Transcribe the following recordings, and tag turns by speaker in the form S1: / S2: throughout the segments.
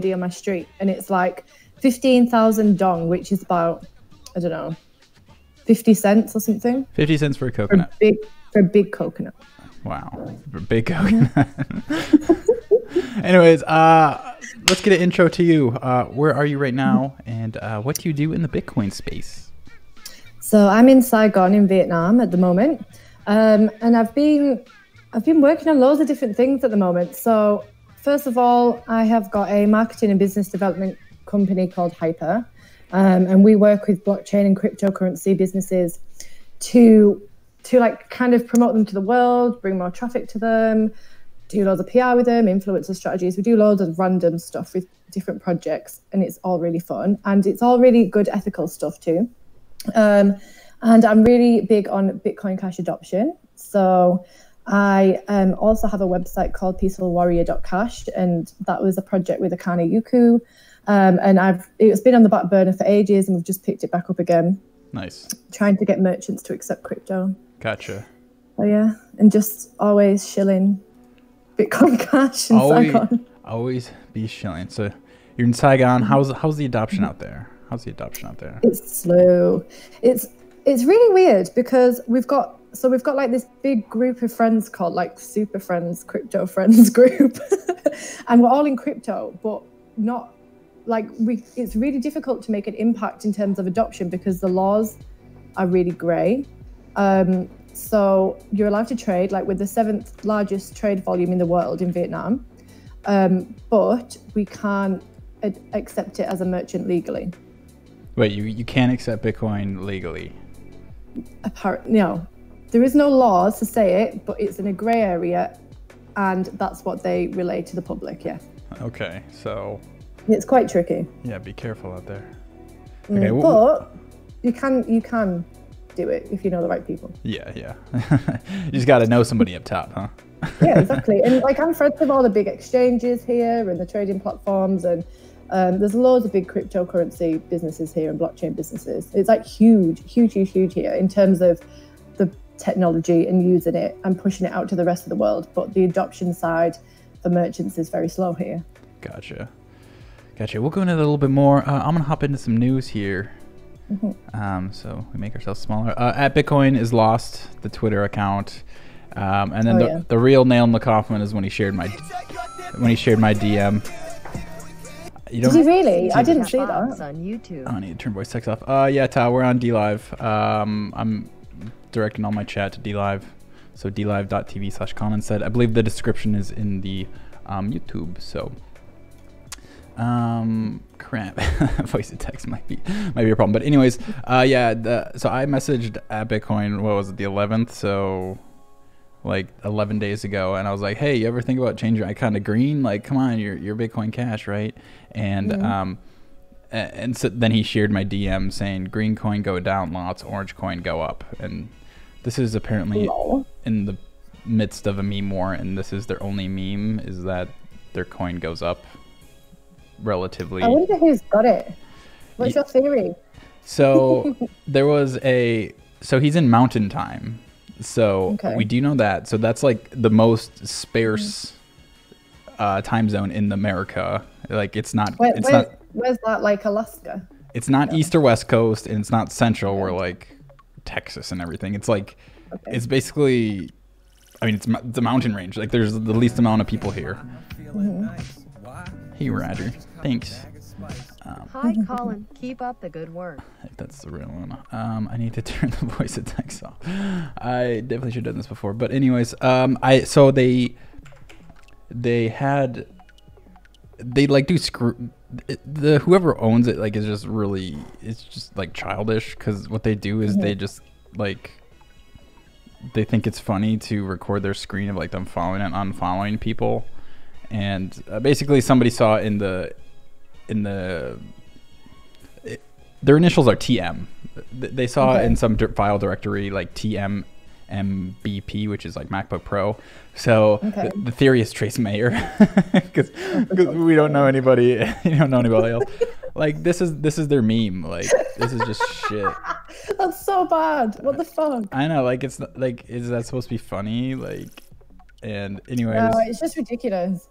S1: on my street, and it's like 15,000 dong, which is about, I don't know, 50 cents or something.
S2: 50 cents for a coconut.
S1: For a big coconut.
S2: Wow, for a big coconut. Anyways, let's get an intro to you. Where are you right now, and what do you do in the Bitcoin space?
S1: So I'm in Saigon in Vietnam at the moment, and I've been working on loads of different things at the moment. So first of all, I have got a marketing and business development company called Hyper, and we work with blockchain and cryptocurrency businesses to like kind of promote them to the world, bring more traffic to them, do loads of PR with them, influencer strategies. We do loads of random stuff with different projects, and it's all really fun, and it's all really good ethical stuff too. And I'm really big on Bitcoin Cash adoption. So I also have a website called peacefulwarrior.cash, and that was a project with Akane Yuku. And it's been on the back burner for ages, and we've just picked it back up again.
S2: Nice.
S1: Trying to get merchants to accept crypto.
S2: Gotcha.
S1: So yeah, and just always shilling Bitcoin Cash in Saigon.
S2: Always be shilling. So you're in Saigon. How's the adoption out there? How's the adoption out there?
S1: It's slow. It's really weird because we've got like this big group of friends called like Super Friends, Crypto Friends group, and we're all in crypto, but not like it's really difficult to make an impact in terms of adoption because the laws are really grey. So you're allowed to trade like with the 7th largest trade volume in the world in Vietnam, but we can't accept it as a merchant legally.
S2: Wait, you can't accept Bitcoin legally?
S1: No, there is no laws to say it, but it's in a grey area, and that's what they relay to the public. Yeah.
S2: Okay, so
S1: it's quite tricky.
S2: Yeah, be careful out there.
S1: Okay, but you can do it if you know the right people.
S2: Yeah. You just got to know somebody up top, huh?
S1: Yeah, exactly. And like I'm friends with all the big exchanges here and the trading platforms, and there's loads of big cryptocurrency businesses here and blockchain businesses. It's like huge here in terms of the technology and using it and pushing it out to the rest of the world. But the adoption side for merchants is very slow here. Gotcha.
S2: We'll go into that a little bit more. I'm gonna hop into some news here.
S1: Mm-hmm.
S2: So we make ourselves smaller. At Bitcoin is lost, the Twitter account, and then the real nail in the coffin is when he shared my DM.
S1: Did he really? I didn't see that.
S3: On YouTube.
S2: I need to turn voice text off. Yeah, Tal, we're on DLive. I'm directing all my chat to DLive. So dlive.tv/Collin said. I believe the description is in the YouTube. So crap. Voice to text might be a problem. But anyways, yeah. So I messaged at Bitcoin. What was it? The 11th. So like 11 days ago, and I was like, hey, you ever think about changing your icon to green? Like, come on, you're Bitcoin Cash, right? And and so then he shared my DM saying green coin go down lots, orange coin go up. And this is apparently in the midst of a meme war, and this is their only meme, is that their coin goes up relatively.
S1: I wonder who's got it. What's your theory?
S2: So so he's in mountain time. So we do know that. So that's like the most sparse time zone in America. Like it's not.
S1: Where's that? Like Alaska?
S2: It's not east or west coast, and it's not central where like Texas and everything. It's like it's basically. I mean, it's the mountain range. Like there's the least amount of people here. Hey Roger, thanks.
S3: Hi Collin, keep up the good work.
S2: That's the real one. I need to turn the voice of text off. I definitely should have done this before. But anyways, so they like do whoever owns it like is just really, it's just like childish, because what they do is they just like they think it's funny to record their screen of like them following and unfollowing people, and basically somebody saw their initials are TM. They saw in some file directory like TMMBP, which is like MacBook Pro. So the theory is Trace Mayer, because we don't know anybody. You don't know anybody else. Like this is their meme. Like this is just shit.
S1: That's so bad. What the fuck?
S2: I know. Like it's like, is that supposed to be funny? Like, and anyways.
S1: No, it's just ridiculous.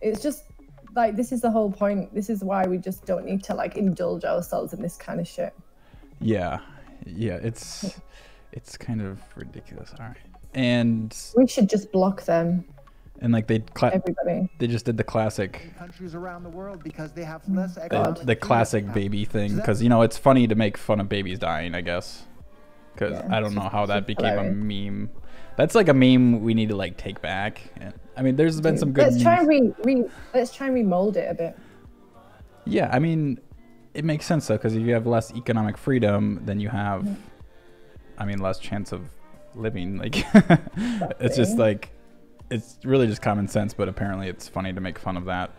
S1: It's just like, this is the whole point. This is why we just don't need to like indulge ourselves in this kind of shit.
S2: Yeah, it's kind of ridiculous. All right, and
S1: we should just block them.
S2: And like
S1: everybody.
S2: They just did the classic
S4: countries around the world because they have less economic
S2: the classic baby thing, because you know it's funny to make fun of babies dying, I guess. Because I don't know how that became a meme. That's like a meme we need to like take back. And, I mean, there's been some good.
S1: Let's try and let's try and remold it a bit.
S2: Yeah, I mean, it makes sense though, because if you have less economic freedom, then you have, I mean, less chance of living. Like, it's just like. It's really just common sense, but apparently it's funny to make fun of that.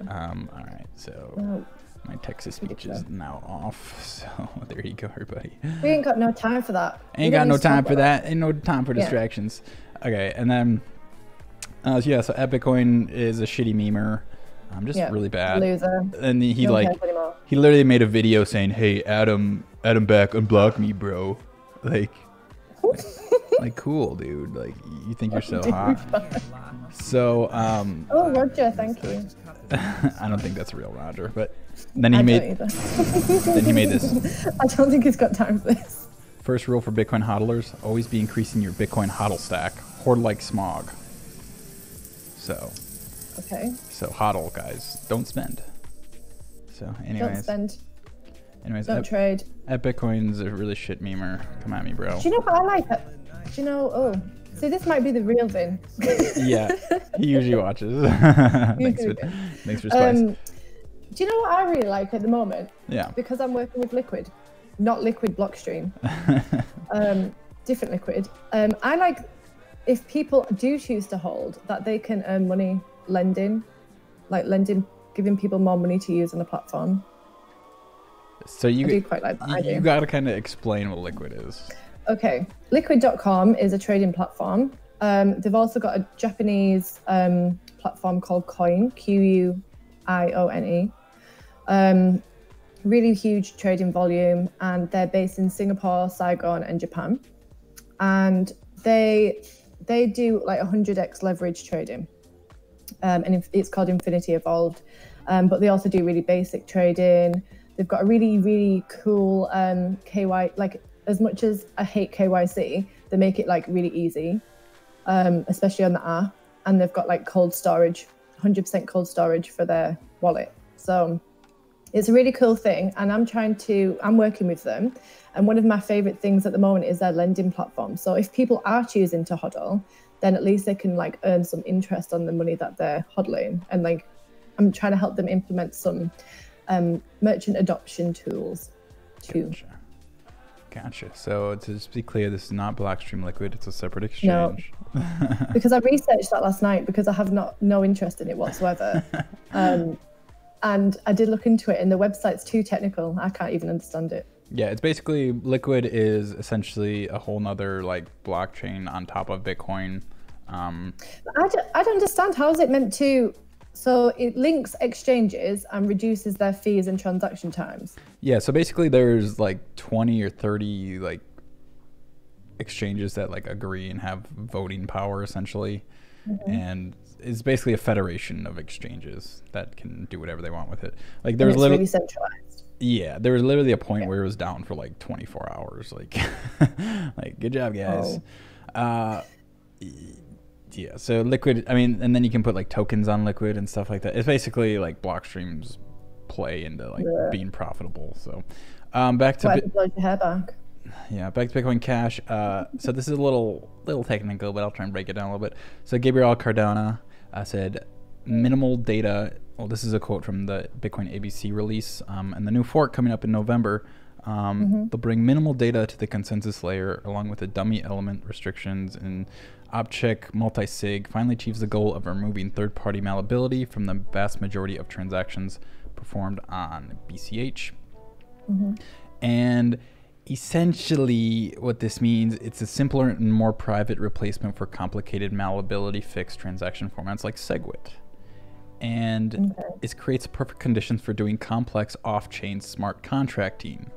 S2: All right, so my Texas speech is now off. So there you go, everybody.
S1: We ain't got no time for that.
S2: Ain't got no time for that. Ain't no time for distractions. Okay, and then, so Bitcoin is a shitty memer. I'm just really bad.
S1: Loser.
S2: And he literally made a video saying, "Hey, Adam back, unblock me, bro." Like. Like, cool, dude. Like, you think you're so hot. So,
S1: oh, Roger, thank you.
S2: I don't think that's real Roger, but then he made this.
S1: I don't think he's got time for this.
S2: First rule for Bitcoin hodlers: always be increasing your Bitcoin hodl stack. Hoard like smog. So.
S1: Okay.
S2: So hodl, guys. Don't spend. So, anyways.
S1: Don't spend.
S2: Anyways,
S1: don't trade.
S2: Bitcoin's a really shit memer. Come at me, bro.
S1: Do you know what I like? Do you know? Oh, see, this might be the real thing.
S2: Yeah, he usually watches. Thanks for spice.
S1: Do you know what I really like at the moment?
S2: Yeah.
S1: Because I'm working with Liquid, not Liquid Blockstream. Different Liquid. I like if people do choose to hold that they can earn money lending, giving people more money to use on the platform.
S2: So I
S1: do quite like that.
S2: You got to kind of explain what Liquid is.
S1: Okay, Liquid.com is a trading platform. They've also got a Japanese platform called Coin, Quione. Really huge trading volume, and they're based in Singapore, Saigon, and Japan. And they do like 100x leverage trading, and it's called Infinity Evolved. But they also do really basic trading. They've got a really, really cool KY, like as much as I hate KYC, they make it like really easy, especially on the app. And they've got like cold storage, 100% cold storage for their wallet. So it's a really cool thing. And I'm working with them. And one of my favorite things at the moment is their lending platform. So if people are choosing to hodl, then at least they can like earn some interest on the money that they're hodling. And like, I'm trying to help them implement some merchant adoption tools too.
S2: Gotcha. So to just be clear, this is not Blockstream Liquid. It's a separate exchange.
S1: No, because I researched that last night because I have no interest in it whatsoever. And I did look into it, and the website's too technical. I can't even understand it.
S2: Yeah, it's basically Liquid is essentially a whole nother like blockchain on top of Bitcoin.
S1: I don't understand. How is it meant to? So it links exchanges and reduces their fees and transaction times.
S2: Yeah, so basically there's like 20 or 30 like exchanges that like agree and have voting power essentially. And it's basically a federation of exchanges that can do whatever they want with it. Like there's literally
S1: really centralized.
S2: Yeah, there was literally a point where it was down for like 24 hours. Like, like good job, guys. Yeah, so Liquid, I mean, and then you can put like tokens on Liquid and stuff like that. It's basically like Blockstream's play into like being profitable. So back to
S1: blows your hair back.
S2: Yeah, back to Bitcoin Cash. So this is a little technical, but I'll try and break it down a little bit. So Gabriel Cardano said minimal data. Well, this is a quote from the Bitcoin ABC release, and the new fork coming up in November. They'll bring minimal data to the consensus layer along with the dummy element restrictions, and Opcheck multi-sig finally achieves the goal of removing third-party malleability from the vast majority of transactions performed on BCH. And essentially what this means, it's a simpler and more private replacement for complicated malleability fixed transaction formats like SegWit. And it creates perfect conditions for doing complex off-chain smart contracting.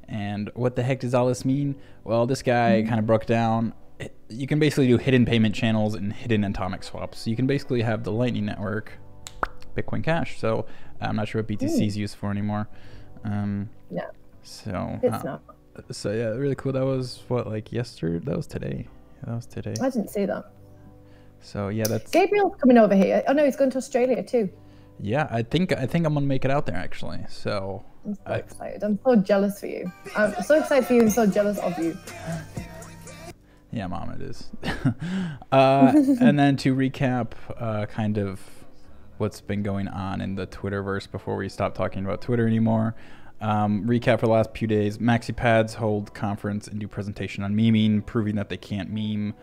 S2: And what the heck does all this mean? Well, this guy kind of broke down. You can basically do hidden payment channels and hidden atomic swaps. So you can basically have the Lightning Network Bitcoin Cash. So I'm not sure what BTC is used for anymore.
S1: Yeah.
S2: So
S1: It's not.
S2: So yeah, really cool. That was what, like yesterday? That was today. That was today.
S1: I didn't see that.
S2: So yeah, that's
S1: Gabriel's coming over here. Oh no, he's going to Australia too.
S2: yeah. I think I'm gonna make it out there actually. So
S1: I'm so excited. I'm so jealous for you. I'm so excited for you and so jealous of you.
S2: Yeah, Mom, it is. And then to recap, kind of what's been going on in the Twitterverse before we stop talking about Twitter anymore. Recap for the last few days. MaxiPads hold conference and do presentation on memeing, proving that they can't meme.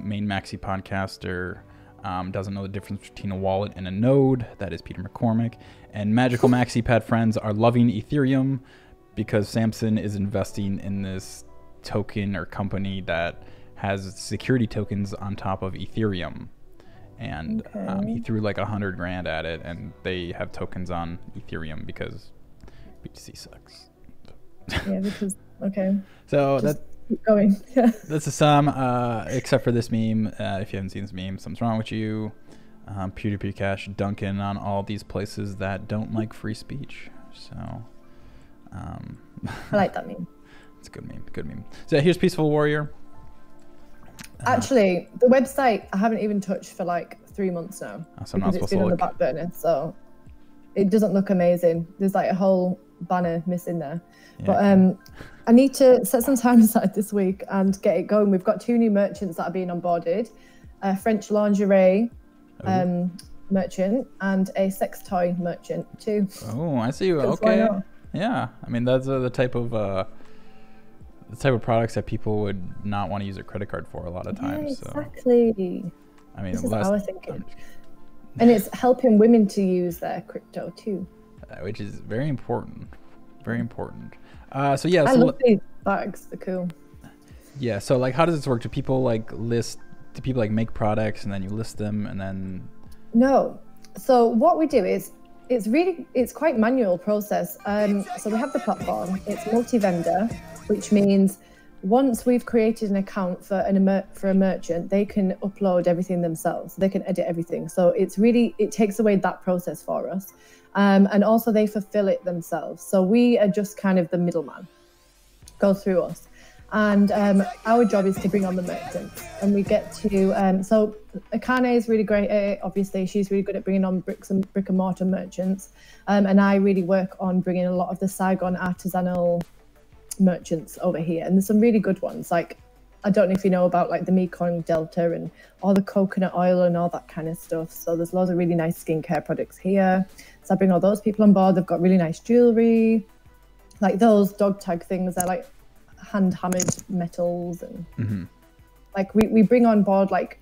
S2: Main Maxi podcaster doesn't know the difference between a wallet and a node. That is Peter McCormick. And Magical MaxiPad friends are loving Ethereum because Samson is investing in this token or company that has security tokens on top of Ethereum. And he threw like $100 grand at it, and they have tokens on Ethereum because BTC sucks.
S1: Yeah, because
S2: So
S1: just keep going. Yeah.
S2: That's a sum, except for this meme. If you haven't seen this meme, something's wrong with you. Peer-to-peer cash dunking on all these places that don't like free speech. So
S1: I like that meme.
S2: It's a good meme. Good meme. So here's Peaceful Warrior.
S1: Actually, the website I haven't even touched for like 3 months now
S2: So I'm not
S1: because it's
S2: supposed to
S1: been on the
S2: look.
S1: back burner. So it doesn't look amazing. There's like a whole banner missing there.
S2: Yeah.
S1: But I need to set some time aside this week and get it going. We've got 2 new merchants that are being onboarded: a French lingerie merchant and a sex toy merchant too.
S2: Oh, I see you.
S1: 'Cause why
S2: Okay.
S1: not?
S2: Yeah. I mean, that's the type of products that people would not want to use a credit card for a lot of times.
S1: Yeah, exactly.
S2: So, I mean,
S1: This is our thinking. And it's helping women to use their crypto too.
S2: Which is very important. Very important. So yeah.
S1: I
S2: So
S1: love these bags. They're cool.
S2: yeah. So like, how does this work? Do people like make products and then you list them and then?
S1: No. So what we do is it's quite manual process. So we have the platform. It's multi-vendor, which means once we've created an account for a merchant, they can upload everything themselves. They can edit everything. So it takes away that process for us. And also they fulfill it themselves. So we are just kind of the middleman, go through us. And our job is to bring on the merchants. And we get to, so Akane is really great at it. Obviously, she's really good at bringing on brick and mortar merchants. And I really work on bringing a lot of the Saigon artisanal merchants over here. And there's some really good ones. Like, I don't know if you know about like the Mekong Delta and all the coconut oil and all that kind of stuff. So there's loads of really nice skincare products here. So I bring all those people on board. They've got really nice jewelry. Like those dog tag things, they're like hand hammered metals. And like we bring on board like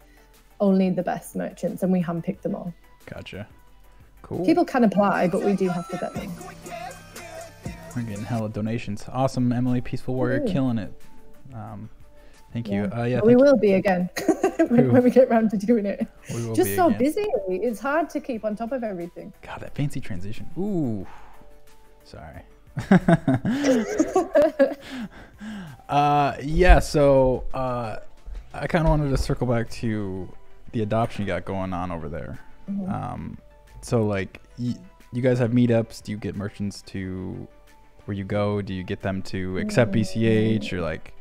S1: only the best merchants and we handpick them all.
S2: Gotcha. Cool.
S1: People can apply, but we do have to vet them.
S2: We're getting hella donations. Awesome, Emily, Peaceful Warrior, killing it. Thank you.
S1: We will be again when we get around to doing it.
S2: We will
S1: Just
S2: be
S1: so
S2: again.
S1: busy. It's hard to keep on top of everything.
S2: God, that fancy transition. Ooh. Sorry. Yeah, so I kind of wanted to circle back to the adoption you got going on over there. So like you guys have meetups. Do you get merchants to where you go? Do you get them to accept BCH, or like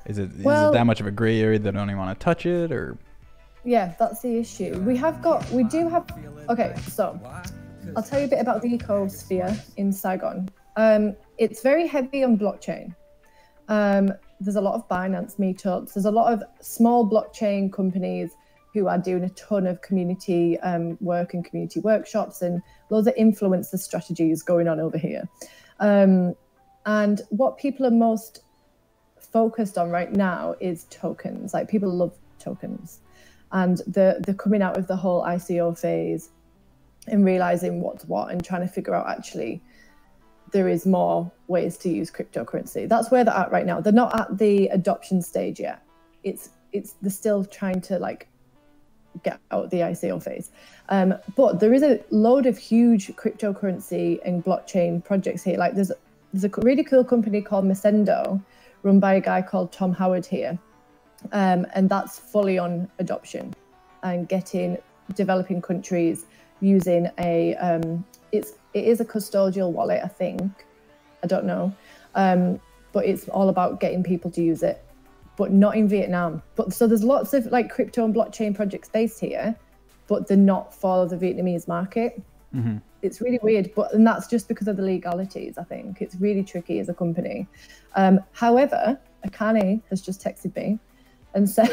S2: is it that much of a gray area that they don't even want to touch it? Or
S1: yeah, that's the issue. We do have okay, so I'll tell you a bit about the ecosphere in Saigon. It's very heavy on blockchain. There's a lot of Binance meetups. There's a lot of small blockchain companies who are doing a ton of community work and community workshops and loads of influencer strategies going on over here. And what people are most focused on right now is tokens. Like people love tokens, and they're coming out of the whole ICO phase and realizing what's what and trying to figure out actually there is more ways to use cryptocurrency. That's where they're at right now. They're not at the adoption stage yet. They're still trying to like get out the ICO phase. But there is a load of huge cryptocurrency and blockchain projects here. Like there's a really cool company called Mesendo, run by a guy called Tom Howard here. And that's fully on adoption and getting developing countries using it is a custodial wallet, I think. I don't know. But it's all about getting people to use it, but not in Vietnam. But so there's lots of like crypto and blockchain projects based here, but they're not for the Vietnamese market.
S2: Mm-hmm.
S1: It's really weird, and that's just because of the legalities, I think. It's really tricky as a company. However, Akane has just texted me and said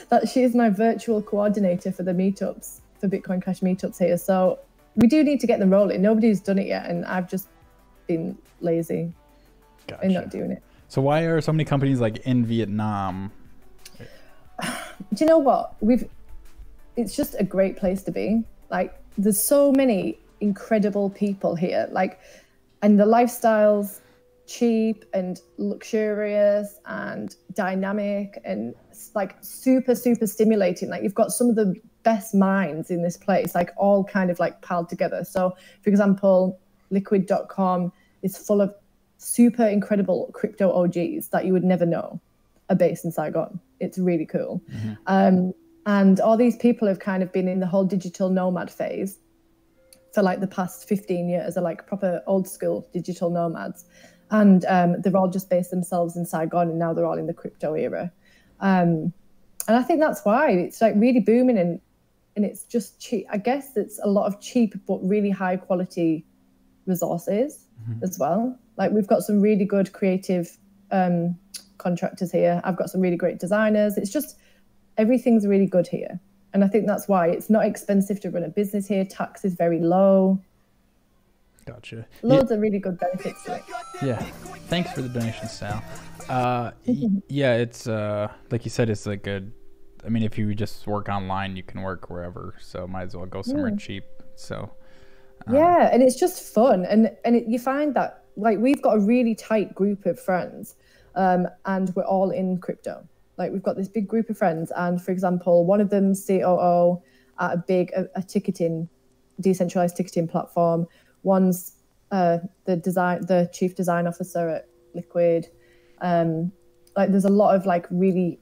S1: that she is my virtual coordinator for the meetups, for Bitcoin Cash meetups here. So we do need to get them rolling. Nobody's done it yet, and I've just been lazy and not doing it.
S2: So why are so many companies like in Vietnam?
S1: Do you know what? It's just a great place to be. Like, there's so many incredible people here, like, and the lifestyle's cheap and luxurious and dynamic and like super stimulating. Like, you've got some of the best minds in this place, like all kind of like piled together. So for example, liquid.com is full of super incredible crypto OGs that you would never know are based in Saigon. It's really cool. Mm-hmm. And all these people have kind of been in the whole digital nomad phase for like the past 15 years. They're like proper old school digital nomads. And they've all just based themselves in Saigon, and now they're all in the crypto era. And I think that's why it's like really booming, and it's just cheap. I guess it's a lot of cheap but really high quality resources as well. Like, we've got some really good creative contractors here. I've got some really great designers. It's just, everything's really good here. And I think that's why it's not expensive to run a business here. Tax is very low.
S2: Gotcha.
S1: Loads of really good benefits to it.
S2: Yeah. Thanks for the donation, Sal. Yeah, it's like you said, it's like I mean, if you just work online, you can work wherever. So might as well go somewhere cheap. So
S1: yeah, and it's just fun. And you find that, like, we've got a really tight group of friends, and we're all in crypto. Like, we've got this big group of friends, and for example, one of them's COO at a ticketing, decentralized ticketing platform. One's the chief design officer at Liquid. Like, there's a lot of like really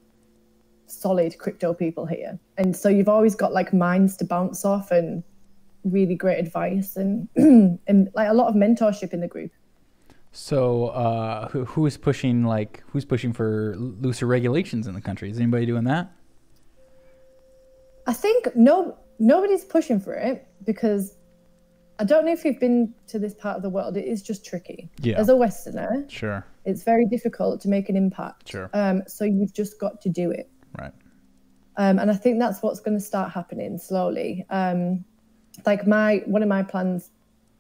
S1: solid crypto people here, and so you've always got like minds to bounce off and really great advice and and like a lot of mentorship in the group.
S2: So who's pushing for looser regulations in the country? Is anybody doing that?
S1: I think nobody's pushing for it, because I don't know if you've been to this part of the world. It is just tricky. Yeah. As a Westerner,
S2: sure, it's
S1: very difficult to make an impact.
S2: Sure.
S1: So you've just got to do it.
S2: Right.
S1: And I think that's what's going to start happening slowly. Like one of my plans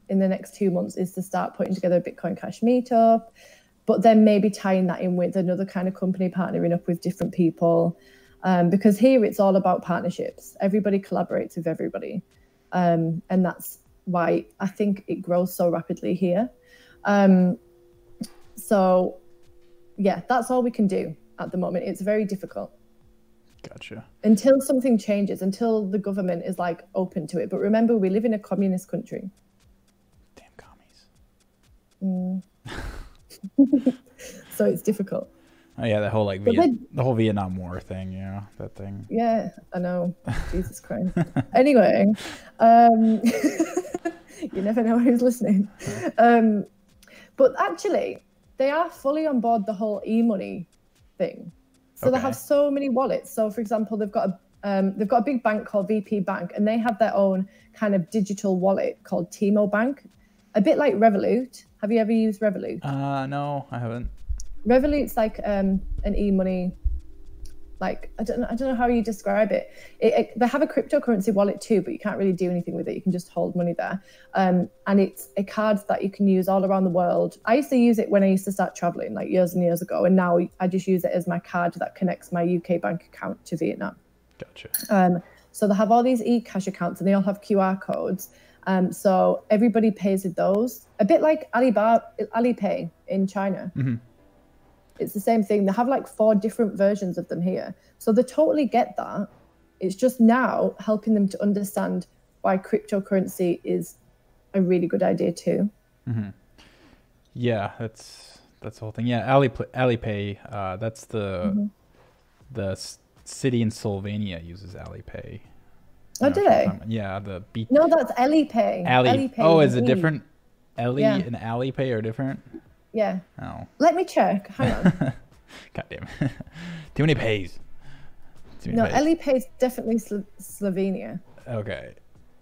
S1: in the next 2 months is to start putting together a Bitcoin Cash meetup, but then maybe tying that in with another kind of company, partnering up with different people. Because here it's all about partnerships. Everybody collaborates with everybody. And that's why I think it grows so rapidly here. So yeah, that's all we can do at the moment. It's very difficult.
S2: Gotcha.
S1: Until something changes, until the government is like open to it. But remember, we live in a communist country.
S2: Damn commies.
S1: So it's difficult.
S2: Oh yeah, that whole like the whole Vietnam War thing, yeah, that thing.
S1: Yeah, I know. Jesus Christ. Anyway, you never know who's listening. But actually, they are fully on board the whole e-money thing. So they have so many wallets. So for example, they've got a big bank called VP Bank, and they have their own kind of digital wallet called Timo Bank, a bit like Revolut. Have you ever used Revolut?
S2: No, I haven't.
S1: Revolut's like an e-money, like I don't know how you describe it. They have a cryptocurrency wallet too, but you can't really do anything with it. You can just hold money there, and it's a card that you can use all around the world. I used to use it when I used to start traveling, like years and years ago, and now I just use it as my card that connects my UK bank account to Vietnam.
S2: Gotcha.
S1: So they have all these e-cash accounts, and they all have QR codes. So everybody pays with those, a bit like Alipay in China.
S2: Mm-hmm.
S1: It's the same thing. They have like 4 different versions of them here. So they totally get that. It's just now helping them to understand why cryptocurrency is a really good idea too.
S2: Mm-hmm. Yeah, that's the whole thing. Yeah, Alipay, that's the city in Slovenia uses Alipay.
S1: Oh, do they?
S2: Yeah, the B.
S1: No, that's Alipay.
S2: Alipay. Oh, is it different? Ellie
S1: Yeah.
S2: and Alipay are different?
S1: Yeah.
S2: Oh.
S1: Let me check. Hang on.
S2: God damn it. Too many pays. Too
S1: No,
S2: many pays.
S1: Alipay is definitely Slovenia.
S2: Okay.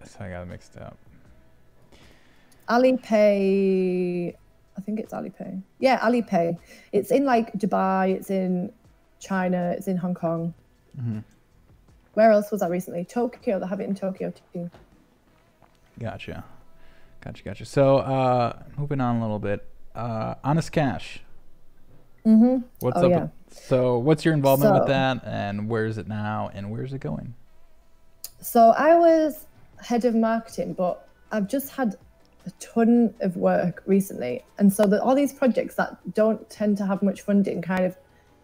S2: So I got it mixed up.
S1: Alipay, I think it's Alipay. Yeah, Alipay. It's in like Dubai, it's in China, it's in Hong Kong.
S2: Mm-hmm.
S1: Where else was I recently? Tokyo, they have it in Tokyo too.
S2: Gotcha. So, moving on a little bit. Honest Cash.
S1: Mm-hmm.
S2: What's
S1: Oh,
S2: up?
S1: yeah.
S2: So what's your involvement with
S1: So-
S2: that, and where is it now, and where's it going?
S1: So I was head of marketing, but I've just had a ton of work recently. And so all these projects that don't tend to have much funding, kind of,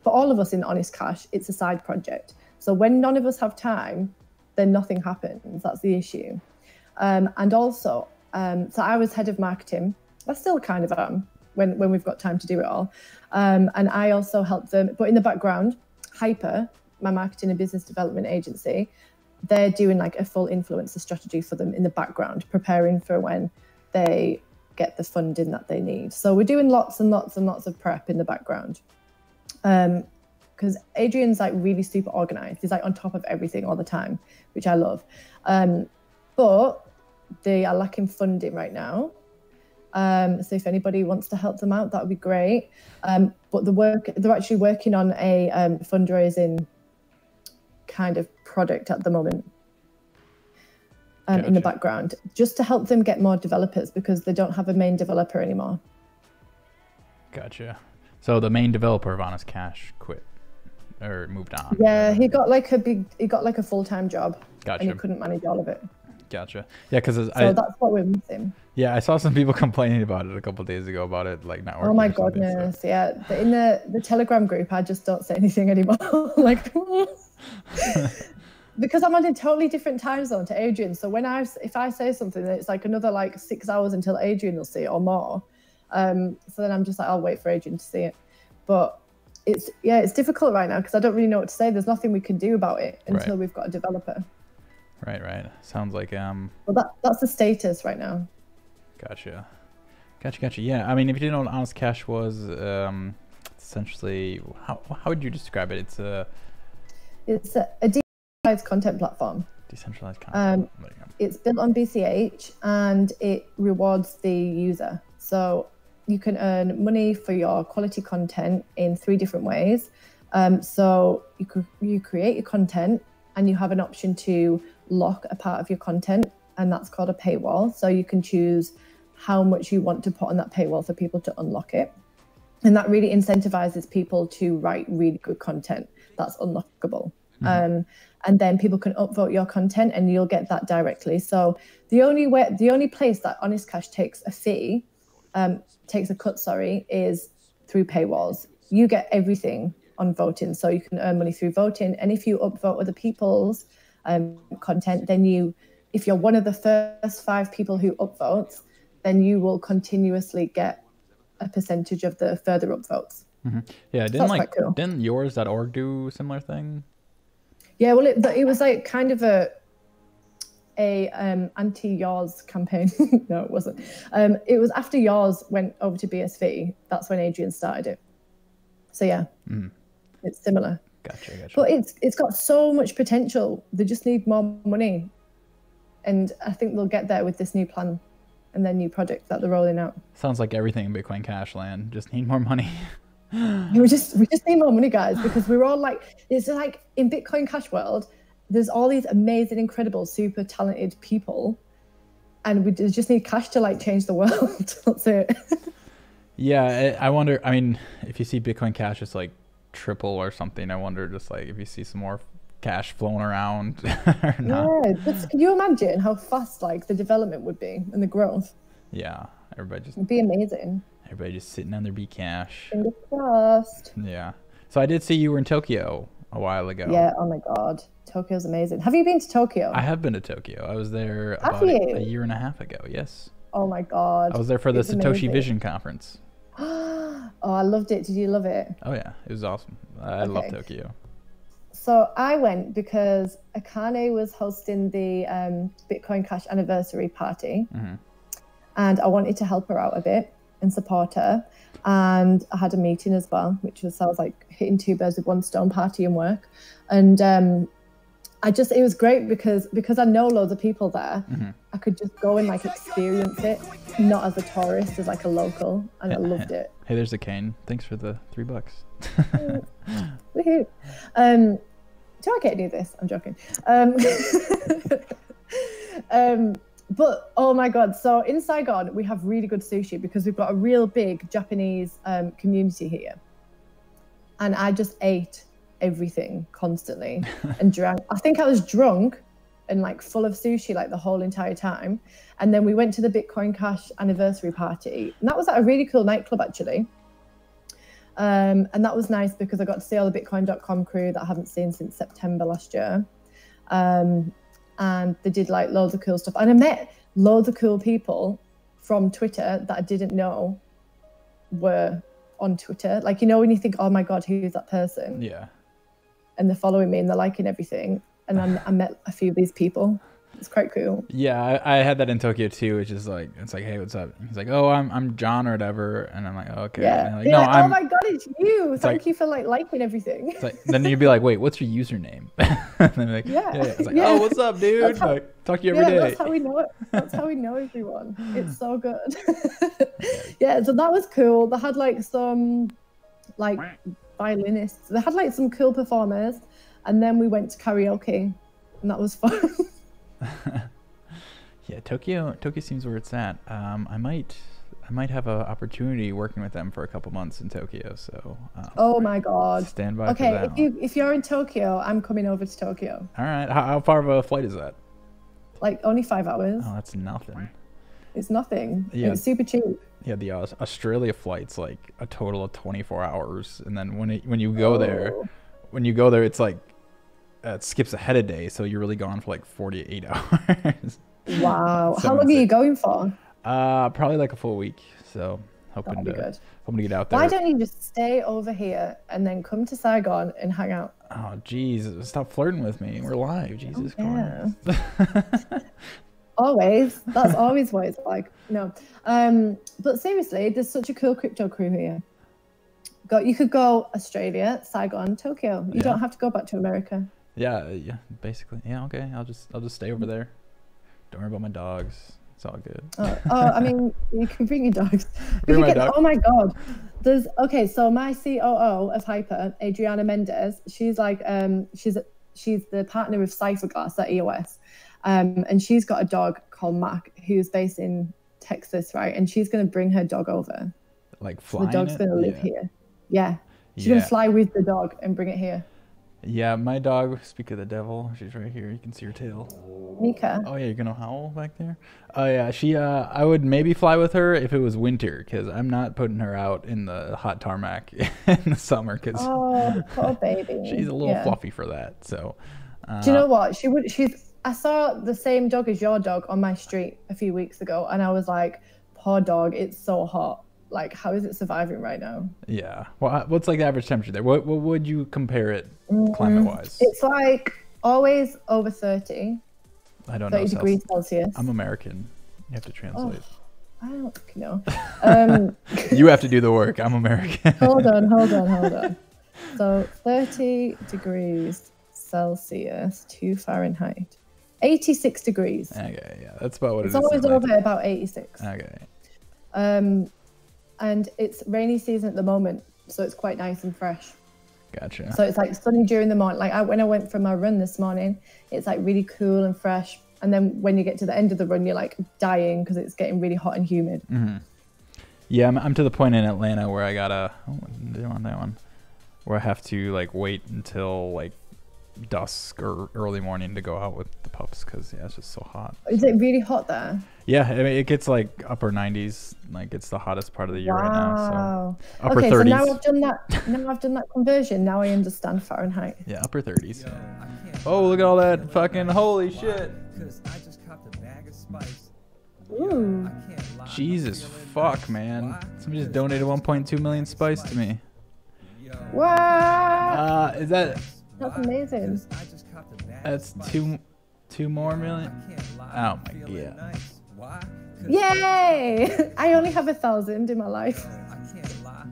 S1: for all of us in Honest Cash, it's a side project. So when none of us have time, then nothing happens. That's the issue. And also, so I was head of marketing. I still kind of am when we've got time to do it all. And I also help them, but in the background, Hyper, my marketing and business development agency, they're doing like a full influencer strategy for them in the background, preparing for when they get the funding that they need. So we're doing lots and lots and lots of prep in the background. Because Adrian's like really super organized. He's like on top of everything all the time, which I love. But they are lacking funding right now. So if anybody wants to help them out, that would be great. But they're actually working on a fundraising kind of product at the moment in the background, just to help them get more developers because they don't have a main developer anymore.
S2: Gotcha. So the main developer of Honest Cash quit or moved on.
S1: Yeah, he got like a full-time job.
S2: Gotcha.
S1: And he couldn't manage all of it.
S2: Gotcha. Yeah, because
S1: So that's what we're missing.
S2: Yeah, I saw some people complaining about it a couple of days ago about it like not working.
S1: Oh my
S2: or something,
S1: goodness, yeah. In the Telegram group, I just don't say anything anymore. Like, because I'm on a totally different time zone to Adrian. So if I say something, it's like another like 6 hours until Adrian will see it or more. So then I'm just like, I'll wait for Adrian to see it. But it's difficult right now because I don't really know what to say. There's nothing we can do about it until we've got a developer.
S2: Right. Sounds like
S1: Well, that's the status right now.
S2: Gotcha. Yeah, I mean, if you didn't know what Honest Cash was, essentially, how would you describe it?
S1: It's a decentralized content platform.
S2: Decentralized content.
S1: It's built on BCH and it rewards the user. So you can earn money for your quality content in 3 different ways. So you create your content and you have an option to lock a part of your content, and that's called a paywall. So you can choose how much you want to put on that paywall for people to unlock it. And that really incentivizes people to write really good content that's unlockable. Mm-hmm. And then people can upvote your content and you'll get that directly. So the only place that Honest Cash takes a cut, is through paywalls. You get everything on voting. So you can earn money through voting. And if you upvote other people's content, then if you're one of the first 5 people who upvotes, then you will continuously get a percentage of the further upvotes.
S2: Mm-hmm. Yeah, didn't yours.org do a similar thing?
S1: Yeah, well, it was like kind of a anti-yours campaign. No, it wasn't. It was after yours went over to BSV. That's when Adrian started it. So yeah, It's similar.
S2: Gotcha.
S1: But it's got so much potential. They just need more money, and I think they'll get there with this new plan and their new project that they're rolling out.
S2: Sounds like everything in Bitcoin Cash land. Just need more money.
S1: We just need more money, guys, because we're all like, it's like in Bitcoin Cash world, there's all these amazing, incredible, super talented people, and we just need cash to like change the world. That's it. Yeah,
S2: I wonder. I mean, if you see Bitcoin Cash just like triple or something, I wonder just like if you see some more cash flowing around or not.
S1: Yeah, can you imagine how fast like the development would be and the growth?
S2: Yeah, it'd
S1: be amazing.
S2: Everybody just sitting on their Bcash.
S1: Fingers crossed.
S2: Yeah. So I did see you were in Tokyo a while ago.
S1: Yeah. Oh my God, Tokyo's amazing. Have you been to Tokyo?
S2: I have been to Tokyo. I was there about a year and a half ago. Yes.
S1: Oh my God.
S2: I was there for the Satoshi Vision conference.
S1: Oh, I loved it. Did you love it?
S2: Oh yeah, it was awesome. I love Tokyo.
S1: So I went because Akane was hosting the Bitcoin Cash anniversary party, and I wanted to help her out a bit and support her. And I had a meeting as well, which was, I was like hitting two birds with one stone, party and work. And it was great because I know loads of people there. I could just go and like experience it, not as a tourist, as like a local, and I loved it.
S2: Hey, there's a cane. Thanks for the $3.
S1: Woohoo. Do I get any of this? I'm joking. But oh my god, so in Saigon we have really good sushi because we've got a real big Japanese community here, and I just ate everything constantly and drank. I think I was drunk and like full of sushi like the whole entire time. And then we went to the Bitcoin Cash anniversary party, and that was at a really cool nightclub actually. And that was nice because I got to see all the Bitcoin.com crew that I haven't seen since September last year. And they did like loads of cool stuff. And I met loads of cool people from Twitter that I didn't know were on Twitter. Like, you know, when you think, oh my God, who's that person?
S2: Yeah.
S1: And they're following me and they're liking everything. And I met a few of these people. It's quite cool.
S2: Yeah, I had that in Tokyo too, which is like, it's like, hey, what's up? He's like, oh, I'm John or whatever, and I'm like, oh, okay.
S1: Yeah.
S2: And like, no,
S1: oh my god, it's you! Thank you for like liking everything.
S2: It's like, then you'd be like, wait, what's your username? And then like, yeah. It's like, oh, what's up, dude? Like, talk to you every day.
S1: That's how we know it. That's how we know everyone. It's so good. Yeah, so that was cool. They had like some like violinists. They had like some cool performers, and then we went to karaoke, and that was fun.
S2: Yeah, Tokyo seems where it's at. I might have an opportunity working with them for a couple months in Tokyo. So.
S1: Oh my God.
S2: Stand by.
S1: Okay,
S2: for that
S1: if you're in Tokyo, I'm coming over to Tokyo.
S2: All right. How far of a flight is that?
S1: Like only 5 hours.
S2: Oh, that's nothing.
S1: It's nothing.
S2: Yeah.
S1: It's super cheap.
S2: Yeah, the Australia flight's like a total of 24 hours, and then when you go there, it's like it skips ahead a day, so you're really gone for like 48 hours.
S1: Wow. How long are you going for?
S2: Probably like a full week. So hoping to get out there.
S1: Why don't you just stay over here and then come to Saigon and hang out?
S2: Oh, geez, stop flirting with me. We're live. Jesus Christ.
S1: Always. That's always what it's like. No. But seriously, there's such a cool crypto crew here. You could go Australia, Saigon, Tokyo. You don't have to go back to America.
S2: Yeah, basically. Yeah, okay. I'll just stay over there. Don't worry about my dogs. It's all good.
S1: I mean, you can bring your dogs.
S2: Dog.
S1: Oh my God. So my COO of Hyper, Adriana Mendez, she's like, she's the partner of Cypherglass at EOS. And she's got a dog called Mac who's based in Texas, right? And she's going to bring her dog over.
S2: Like flying.
S1: So the dog's going to live here. Yeah. She's going to fly with the dog and bring it here.
S2: Yeah, my dog, speak of the devil, she's right here. You can see her tail.
S1: Mika.
S2: Oh, yeah, you're going to howl back there? Oh, yeah, I would maybe fly with her if it was winter, because I'm not putting her out in the hot tarmac in the summer.
S1: Oh, poor baby.
S2: She's a little fluffy for that, so.
S1: Do you know what? I saw the same dog as your dog on my street a few weeks ago, and I was like, poor dog, it's so hot. Like, how is it surviving right now? Yeah.
S2: Well, what's like the average temperature there? What would you compare it climate-wise?
S1: It's like always over 30.
S2: I don't know.
S1: 30 degrees Celsius.
S2: I'm American. You have to translate.
S1: I don't fucking know.
S2: You have to do the work. I'm American.
S1: Hold on. So 30 degrees Celsius to Fahrenheit. 86 degrees.
S2: Okay, yeah. That's about what
S1: it's always over about 86.
S2: Okay.
S1: And it's rainy season at the moment, so it's quite nice and fresh.
S2: Gotcha.
S1: So it's like sunny during the morning. Like when I went for my run this morning, it's like really cool and fresh. And then when you get to the end of the run, you're like dying because it's getting really hot and humid.
S2: Mm-hmm. Yeah, I'm to the point in Atlanta where I gotta where I have to like wait until like dusk or early morning to go out with the pups because it's just so hot.
S1: Is it really hot there?
S2: Yeah, I mean, it gets like upper 90s. Like it's the hottest part of the year right now. So upper 30s.
S1: So now I've done that conversion. Now I understand Fahrenheit.
S2: Yeah, upper 30s. Yo, oh, look at all that fucking holy shit.
S5: I just copped a bag of spice.
S1: Ooh.
S2: Jesus fuck, man. Somebody just donated 1.2 million spice to me.
S1: Wow.
S2: Is that
S1: That's amazing.
S2: That's two more million. Oh my god.
S1: Yay! I only have 1,000 in my life.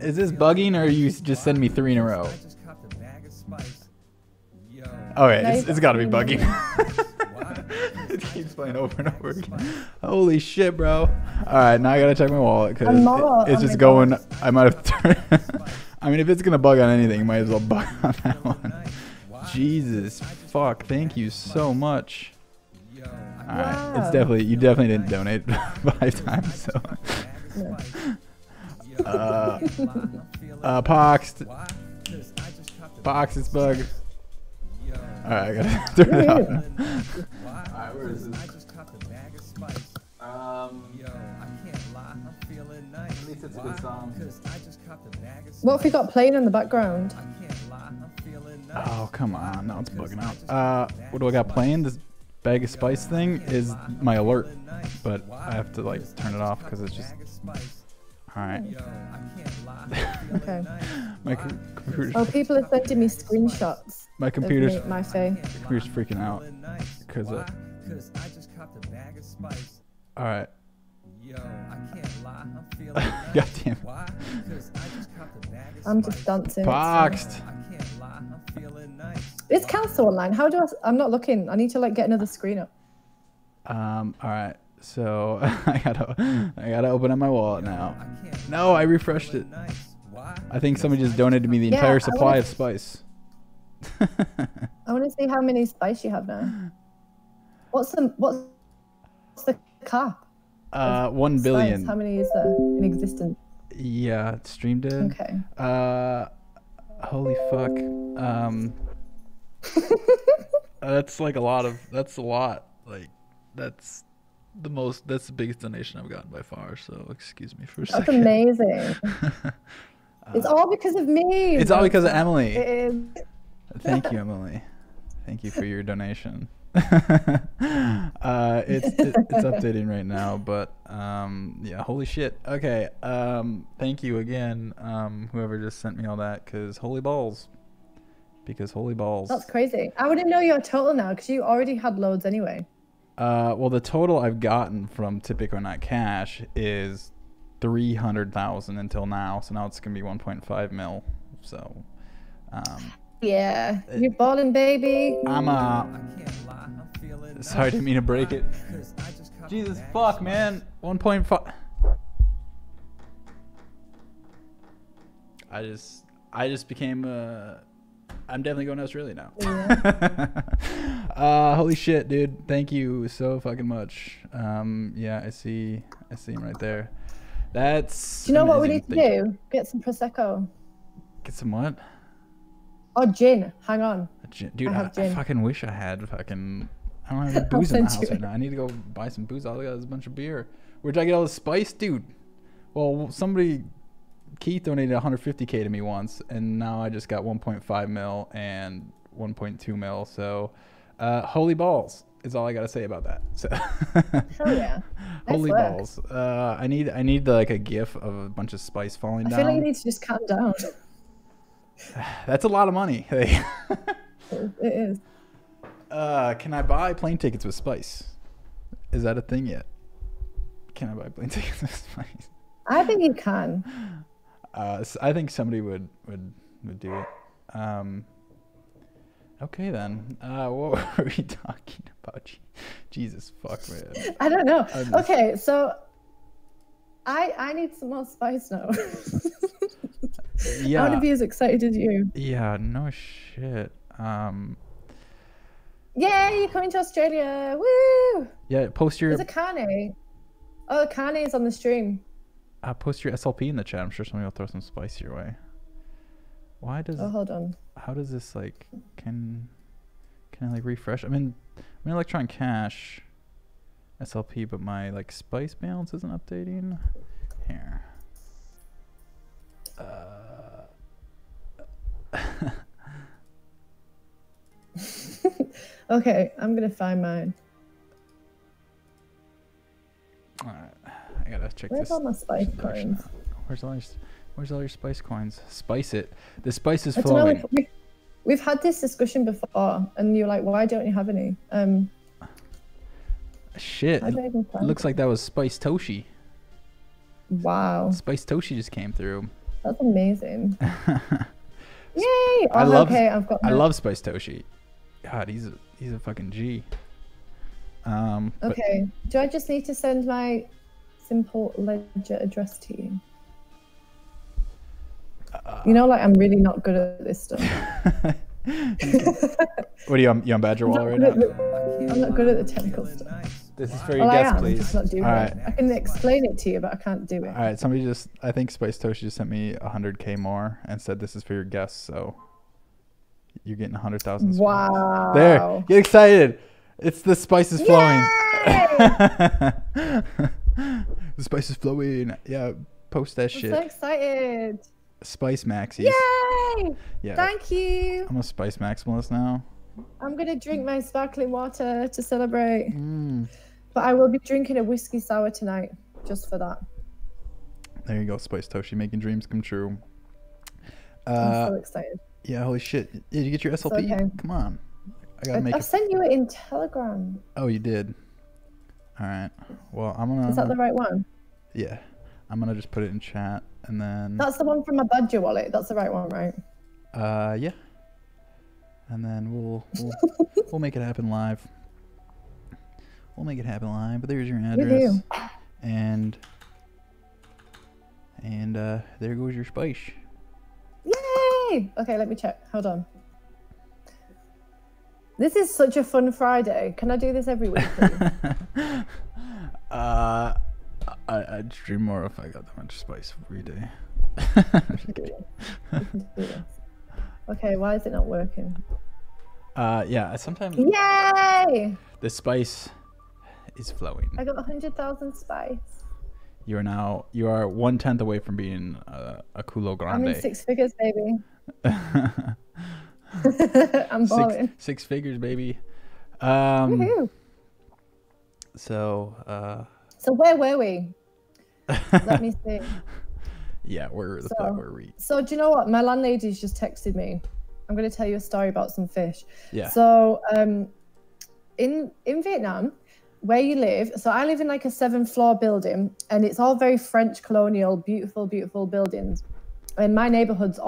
S2: Is this bugging or you just send me 3 in a row? Okay, it's got to be bugging. It keeps playing over and over again. Holy shit, bro. All right, now I got to check my wallet because it's just going. I might have turned. I mean, if it's going to bug on anything, you might as well bug on that one. Jesus, fuck. Thank you so much. All right, it's definitely, you definitely didn't donate 5 times, so. Poxed. Pox is bug. Alright, I gotta turn it off. Alright, where is this? At least it's a good song.
S1: What have we got playing in the background?
S2: Oh, come on. Now it's bugging out. What do I got playing? This bag of spice thing is my alert, but I have to like turn it off because it's just. Alright.
S1: Okay.
S2: My computer.
S1: Oh, people are sending me screenshots.
S2: My computer's.
S1: My face.
S2: Computer's freaking out because of. Alright. God damn.
S1: I'm just dancing.
S2: Boxed.
S1: Is Kelso online? How do I'm not looking. I need to like get another screen up.
S2: Alright. So I gotta open up my wallet now. No, I refreshed it. I think somebody just donated me the entire supply of spice.
S1: I want to see how many spice you have now. What's the cap?
S2: 1 billion.
S1: Spice? How many is there in existence?
S2: Yeah, stream did.
S1: Okay.
S2: Holy fuck. That's like a lot of. That's a lot. Like that's the biggest donation I've gotten by far. So excuse me for a second.
S1: That's amazing. It's all because of me.
S2: It's all because of Emily.
S1: It is.
S2: Thank you, Emily. Thank you for your donation. It's updating right now, but yeah, holy shit. Okay, thank you again, whoever just sent me all that, because holy balls.
S1: That's crazy. I wouldn't know your total now because you already had loads anyway.
S2: Well, the total I've gotten from Typico Not Cash is 300,000 until now, so now it's gonna be 1.5 mil. So
S1: yeah, you're balling, baby.
S2: Sorry, didn't mean to break it. Jesus fuck, man. 1.5. I just became I'm definitely going to Australia now. Yeah. Holy shit, dude. Thank you so fucking much. Yeah, I see him right there. That's.
S1: Do you know what we need to do? Get some prosecco.
S2: Get some what?
S1: Oh, gin. Hang on.
S2: Dude, I fucking wish I had fucking. I don't have any booze in the house right now. I need to go buy some booze. All I got is a bunch of beer. Where'd I get all the spice, dude? Well, Keith donated 150K to me once, and now I just got 1.5 mil and 1.2 mil. So, holy balls is all I gotta say about that. So,
S1: hell yeah,
S2: holy balls. I need like a gif of a bunch of spice falling down.
S1: I feel like you need to just calm down.
S2: That's a lot of money.
S1: It is.
S2: Can I buy plane tickets with spice? Is that a thing yet? Can I buy plane tickets with spice?
S1: I think you can.
S2: I think somebody would do it. Okay then. What were we talking about? Jesus fuck, man.
S1: I don't know. Okay, so I need some more spice now.
S2: Yeah.
S1: I want to be as excited as you.
S2: Yeah. No shit.
S1: Yay! You're coming to Australia. Woo!
S2: Yeah. Post your.
S1: There's a carne. Oh, the carne is on the stream.
S2: Post your SLP in the chat. I'm sure somebody will throw some spice your way. Why does?
S1: Oh, hold on.
S2: How does this like? Can I like refresh? I'm in Electron Cash SLP, but my like spice balance isn't updating. Here.
S1: Okay, I'm gonna find mine.
S2: Alright, I gotta check
S1: Where's
S2: this.
S1: all my spice coins?
S2: Where's all your spice coins? Spice it. The spice is
S1: I don't know,
S2: flowing.
S1: We've had this discussion before, and you're like, "Why don't you have any?"
S2: Shit. It looks like that was Spice Toshi.
S1: Wow.
S2: Spice Toshi just came through.
S1: That's amazing. Yay!
S2: I love Spice Toshi. God, he's a fucking G.
S1: Okay. Do I just need to send my simple ledger address to you? You know, like I'm really not good at this stuff.
S2: What are you on Badger Wall right now?
S1: I'm not good at the technical stuff.
S2: This is for your guest, please.
S1: Just not doing it. I can explain it to you, but I can't do it.
S2: All right, I think Spice Toshi just sent me 100K more and said this is for your guests, so you're getting 100,000.
S1: Wow.
S2: There, get excited. It's the spice is flowing. The spice is flowing. Yeah, post that shit.
S1: I'm so excited.
S2: Spice Maxis.
S1: Yay!
S2: Yeah.
S1: Thank you.
S2: I'm a Spice Maximalist now.
S1: I'm going to drink my sparkling water to celebrate. But I will be drinking a whiskey sour tonight, just for that.
S2: There you go, Spice Toshi, making dreams come true.
S1: I'm so excited.
S2: Yeah, holy shit. Did you get your SLP?
S1: Okay.
S2: Come on. I gotta make
S1: I sent you it in Telegram.
S2: Oh, you did? All right. Well, I'm gonna...
S1: Is that the right one?
S2: Yeah. I'm gonna just put it in chat, and then...
S1: That's the one from my Badger wallet. That's the right one, right?
S2: Yeah. And then we'll make it happen live. We'll make it happen live. But there's your address. And there goes your spice.
S1: Yay! Okay, let me check. Hold on. This is such a fun Friday. Can I do this every week, please?
S2: I'd stream more if I got that much spice every day.
S1: Okay, why is it not working?
S2: Yeah, sometimes...
S1: Yay!
S2: The spice is flowing.
S1: I got 100,000 spice.
S2: You are 1/10 away from being a culo grande.
S1: I'm in 6 figures, baby. I'm balling.
S2: Six figures, baby.
S1: Woohoo!
S2: So
S1: where were we? Let me see.
S2: Yeah, where the fuck were we?
S1: So do you know what? My landlady's just texted me. I'm going to tell you a story about some fish.
S2: Yeah.
S1: So in Vietnam, where you live, so I live in like a 7-floor building, and it's all very French colonial, beautiful, beautiful buildings. And my neighborhood's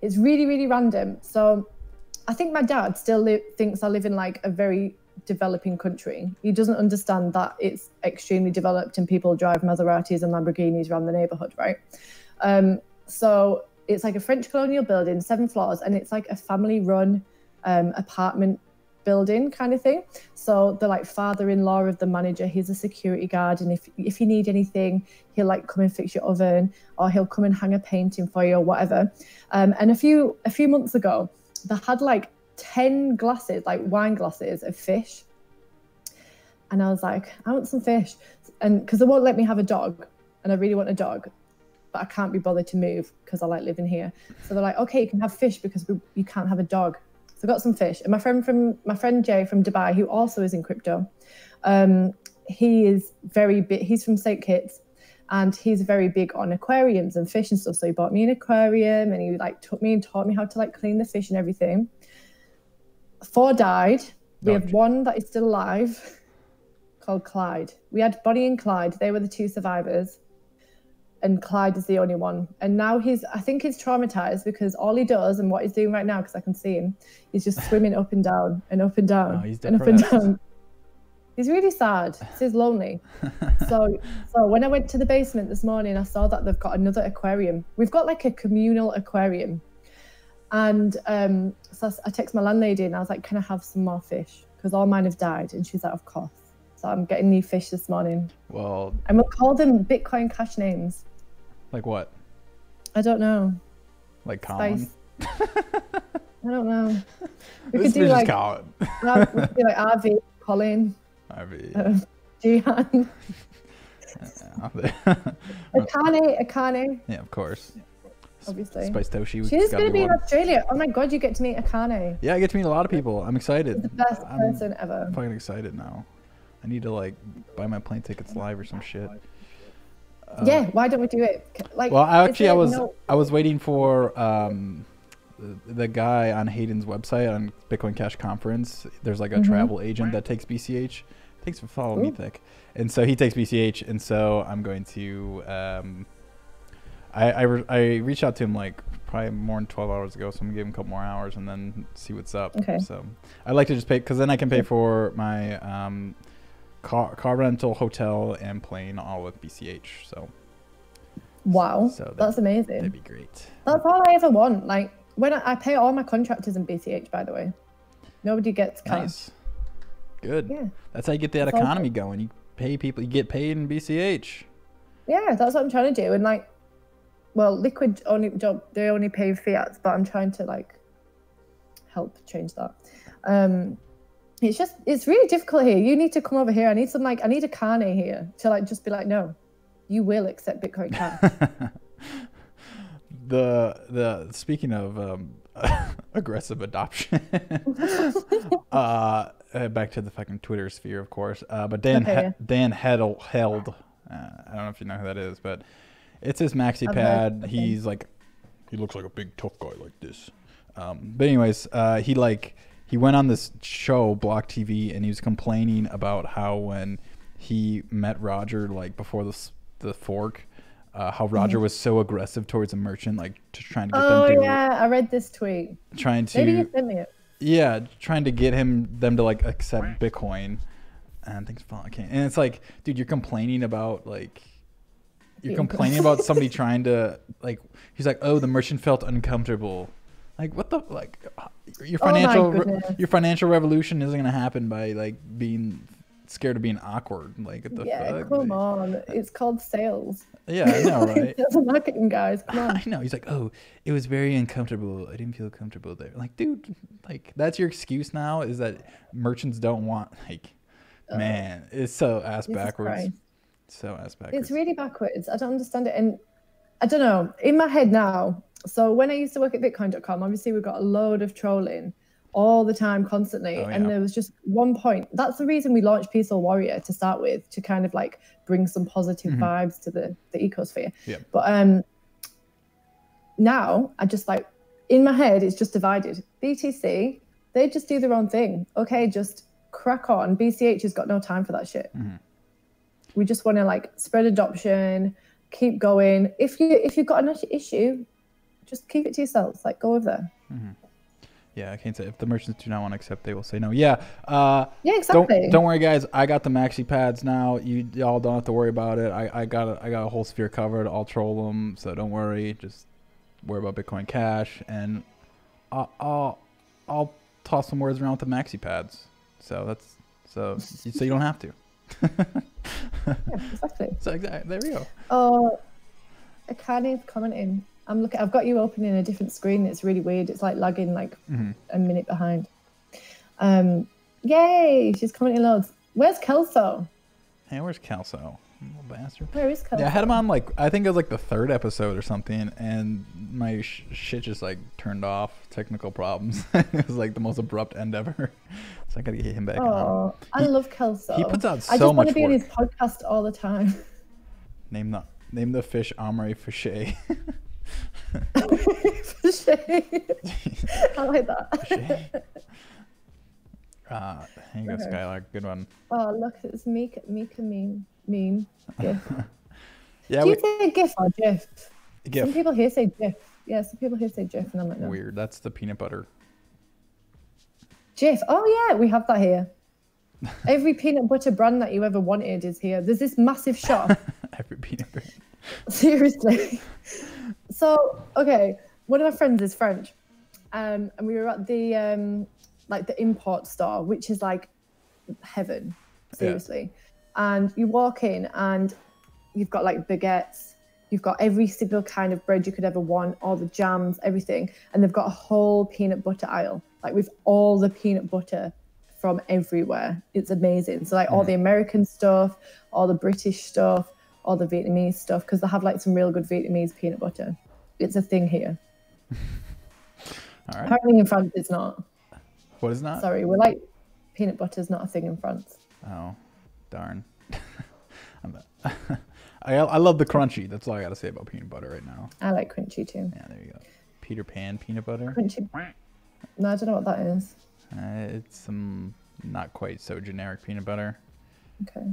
S1: it's really, really random. So I think my dad still thinks I live in like a very developing country. He doesn't understand that it's extremely developed and people drive Maseratis and Lamborghinis around the neighborhood, right? So it's like a French colonial building, 7 floors, and it's like a family-run apartment building kind of thing. So the like father-in-law of the manager, he's a security guard, and if you need anything, he'll like come and fix your oven, or he'll come and hang a painting for you or whatever. And a few months ago, they had like 10 glasses, like wine glasses of fish. And I was like, I want some fish. And because they won't let me have a dog, and I really want a dog, but I can't be bothered to move because I like living here. So they're like, okay, you can have fish because you can't have a dog. So I got some fish. And my friend Jay from Dubai, who also is in crypto, he is very big. He's from St. Kitts, and he's very big on aquariums and fish and stuff. So he bought me an aquarium, and he like took me and taught me how to like clean the fish and everything. 4 died. We have 1 that is still alive called Clyde. We had Bonnie and Clyde. They were the 2 survivors. And Clyde is the only one. And now I think he's traumatized because all he does and what he's doing right now, because I can see him, is just swimming up and down and up and down and up and down. He's really sad. He's lonely. So when I went to the basement this morning, I saw that they've got another aquarium. We've got like a communal aquarium. And so I texted my landlady and I was like, can I have some more fish? Because all mine have died. And she's like, of course. So I'm getting new fish this morning.
S2: Well,
S1: and we'll call them Bitcoin Cash names.
S2: Like what?
S1: I don't know.
S2: Like Collin?
S1: I don't know. We
S2: This
S1: could do like
S2: Collin.
S1: we could do like RV, Collin,
S2: RV.
S1: Jihan. Akane.
S2: Yeah, of course.
S1: Obviously.
S2: Spice Toshi.
S1: She's going to be in Australia. Oh my God, you get to meet Akane.
S2: Yeah, I get to meet a lot of people. I'm excited.
S1: The best person ever.
S2: I'm fucking excited now. I need to like buy my plane tickets live or some shit.
S1: Yeah, why don't we do it? Like,
S2: well, actually, I was waiting for the guy on Hayden's website on Bitcoin Cash Conference. There's like a
S1: Mm-hmm.
S2: travel agent that takes BCH. Thanks for following me, Thick. And so he takes BCH, and so I'm going to. I reached out to him like probably more than 12 hours ago, so I'm gonna give him a couple more hours and then see what's up.
S1: Okay.
S2: So I like to just pay because then I can pay for my car rental, hotel, and plane all with BCH. So.
S1: Wow,
S2: So
S1: that's amazing.
S2: That'd be great.
S1: That's all I ever want. Like when I pay all my contractors in BCH, by the way. Nobody gets cash.
S2: Nice. Good.
S1: Yeah.
S2: That's how you get that
S1: That's all
S2: economy
S1: good.
S2: going. You pay people. You get paid in BCH.
S1: Yeah, that's what I'm trying to do. And like, well, Liquid they only pay fiat, but I'm trying to like help change that. It's really difficult here. You need to come over here. I need a carne here to like just be like, no, you will accept Bitcoin Cash.
S2: The speaking of aggressive adoption, back to the fucking Twitter sphere, of course. But Dan held. I don't know if you know who that is, but it's his maxi pad. He's like, he looks like a big tough guy like this. But anyways, he went on this show, Block TV, and he was complaining about how when he met Roger, like before the fork, how Roger was so aggressive towards a merchant, like trying to get them to.
S1: Oh yeah, I read this tweet. Maybe you sent me it.
S2: Yeah, trying to get them to like accept Bitcoin, and things fall. Okay, and it's like, dude, you're complaining about somebody trying to like. He's like, oh, the merchant felt uncomfortable. Like what the like, your financial revolution isn't gonna happen by like being scared of being awkward. Like what the fuck?
S1: Come on, it's called sales.
S2: Yeah, I know, right?
S1: It's marketing, guys. Come on.
S2: I know. He's like, oh, it was very uncomfortable. I didn't feel comfortable there. Like, dude, like that's your excuse now? Is that merchants don't want like, man, it's so ass backwards.
S1: Christ.
S2: So ass backwards.
S1: It's really backwards. I don't understand it, and I don't know. In my head now. So when I used to work at Bitcoin.com, obviously we got a load of trolling all the time, constantly.
S2: Oh, yeah.
S1: And there was just one point. That's the reason we launched Peaceful Warrior to start with, to kind of like bring some positive vibes to the ecosphere.
S2: Yeah.
S1: But now I just like, in my head, it's just divided. BTC, they just do their own thing. Okay, just crack on. BCH has got no time for that shit. We just want to like spread adoption, keep going. If you've got an issue, just keep it to yourselves. Like, go over there.
S2: Yeah, I can't say if the merchants do not want to accept, they will say no. Yeah.
S1: Yeah, exactly.
S2: Don't worry, guys. I got the maxi pads now. Y'all don't have to worry about it. I got a whole sphere covered. I'll troll them, so don't worry. Just worry about Bitcoin Cash, and I'll toss some words around with the maxi pads. So you don't have to.
S1: Yeah, exactly.
S2: So there we go.
S1: Oh, Akani's commenting. I've got you open in a different screen. It's really weird. It's like lagging like a minute behind. Yay! She's commenting loads. Where's Kelso?
S2: Hey, where's Kelso? Little bastard.
S1: Where is Kelso?
S2: Yeah, I had him on like, I think it was like the 3rd episode or something, and my shit just like turned off. Technical problems. It was like the most abrupt end ever. So I gotta get him back on.
S1: Oh, I love Kelso.
S2: He puts out so
S1: I just want
S2: much
S1: to be
S2: work.
S1: in his podcast all the time.
S2: Name the fish Omri Fichet.
S1: Fichet. I like that.
S2: Here you go, Skylar. Good one.
S1: Oh, look, it's Mika meme. GIF.
S2: Yeah.
S1: Do you say GIF or GIF?
S2: GIF.
S1: Some people here say GIF. Yeah, some people here say GIF, and I'm like, no.
S2: Weird. That's the peanut butter.
S1: GIF. Oh yeah, we have that here. Every peanut butter brand that you ever wanted is here. There's this massive shop.
S2: Every peanut butter.
S1: Seriously. So, okay, one of my friends is French, and we were at the import store, which is like heaven, seriously. Yeah. And you walk in, and you've got like baguettes, you've got every single kind of bread you could ever want, all the jams, everything, and they've got a whole peanut butter aisle, like with all the peanut butter from everywhere. It's amazing. So like all the American stuff, all the British stuff, all the Vietnamese stuff, because they have like some real good Vietnamese peanut butter. It's a thing here.
S2: All right.
S1: Apparently in France it's not.
S2: What is not?
S1: Sorry, we're like, peanut butter's not a thing in France.
S2: Oh, darn. I love the crunchy. That's all I gotta say about peanut butter right now.
S1: I like crunchy too.
S2: Yeah, there you go. Peter Pan peanut butter.
S1: Crunchy. No, I don't know what that is.
S2: It's some not quite so generic peanut butter.
S1: Okay.